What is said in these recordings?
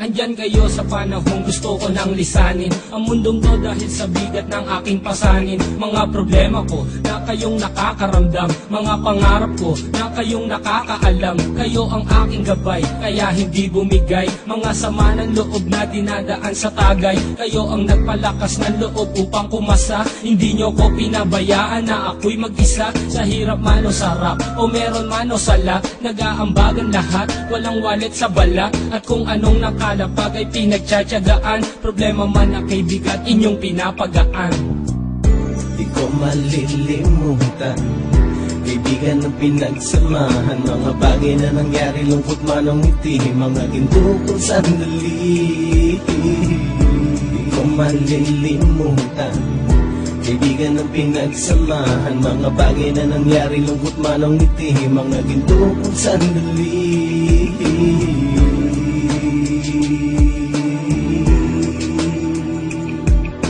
nandyan kayo sa panahong gusto ko nang lisanin ang mundong to dahil sa bigat ng aking pasanin. Mga problema ko na kayong nakakaramdam, mga pangarap ko na kayong nakakaalam. Kayo ang aking gabay, kaya hindi bumigay. Mga sama ng loob na dinadaan sa tagay, kayo ang nagpalakas ng loob upang kumasa. Hindi nyo ko pinabayaan na ako'y mag-isa. Sa hirap man o sarap, o meron man o sala, nag-aambagan lahat, walang walit sa bala. At kung anong nakalapag ay pinagtsatsagaan, problema man na kay bigat inyong pinapagaan. Di ko malilimutan, kaibigan ng pinagsamahan, mga bagay na nangyari, lungkot man o ngiti, mga ginto kong sandali. Di ko malilimutan, kaibigan ng pinagsamahan, mga bagay na nangyari, lungkot man o ngiti, mga ginto kong sandali.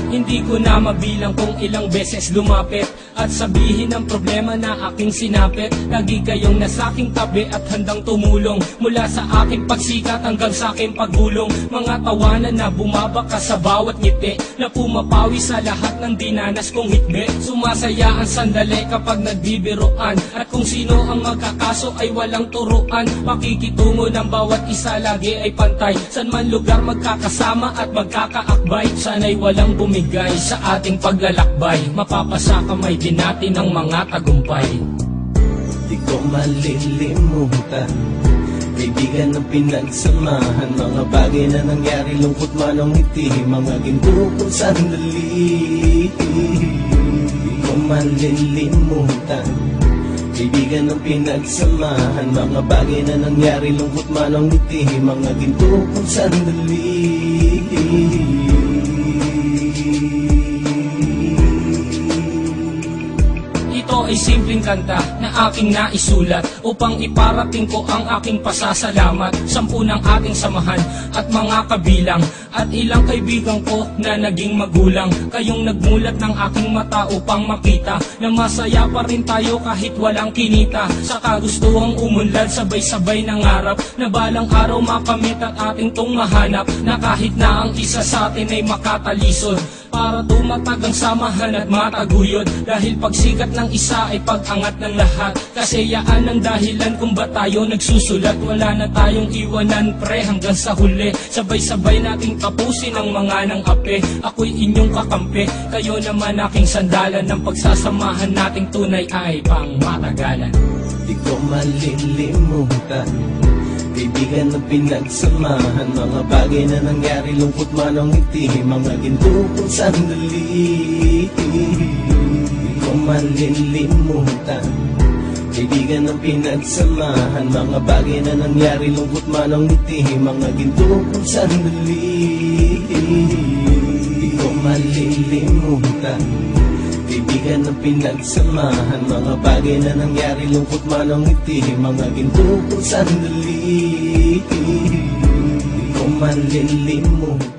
Hindi ko na mabilang kung ilang beses lumapit at sabihin ang problema na aking sinapit. Lagi kayong nasa aking tabi at handang tumulong, mula sa aking pagsikat hanggang sa aking paggulong. Mga tawanan na bumabaka sa bawat ngiti, na pumapawi sa lahat ng dinanas kong hitbe. Sumasaya ang sandali kapag nagbibiroan, at kung sino ang magkakaso ay walang turuan. Makikitungo ng bawat isa lagi ay pantay, san man lugar magkakasama at magkakaakbay. Sana'y walang bumigay sa ating paglalakbay, mapapasa kamay din natin ang mga tagumpay. Di ko malilimutan, kaibigan ng pinagsamahan, mga bagay na nangyari, lungkot man o ngiti, mga ginto kong sandali. Di ko malilimutan, kaibigan ng pinagsamahan, mga bagay na nangyari, lungkot man o ngiti, mga ginto kong sandali. Ito ay simpleng kanta na aking naisulat upang iparating ko ang aking pasasalamat. 10 ng ating samahan at mga kabilang, at ilang kaibigan ko na naging magulang. Kayong nagmulat ng aking mata upang makita na masaya pa rin tayo kahit walang kinita. Sa kagustuhang umunlad, sabay-sabay nangarap na balang araw makamit at ating tong mahanap, na kahit na ang isa sa atin ay makatalisod, para tumatag ang samahan at mataguyod. Dahil pagsikat ng isa ay pag-angat ng lahat, kasi yaan ang dahilan kung ba tayo nagsusulat. Wala na tayong iwanan pre hanggang sa huli, sabay-sabay nating tapusin ang mga nang ape. Ako'y inyong kakampi, kayo naman aking sandalan, ng pagsasamahan nating tunay ay pang matagalan. Di ko malilimutan, kaibigan ng pinagsamahan, mga bagay na nangyari, lungkot man o ngiti, mga ginto kong sandali. Di ko malilimutan, kaibigan ng pinagsamahan, mga bagay na nangyari, lungkot man o ngiti, mga ginto kong sandali. Di ko malilimutan, kaibigan ng pinagsamahan, mga bagay na nangyari, lungkot man o ngiti, mga ginto kong sandali. Di ko malilimutan.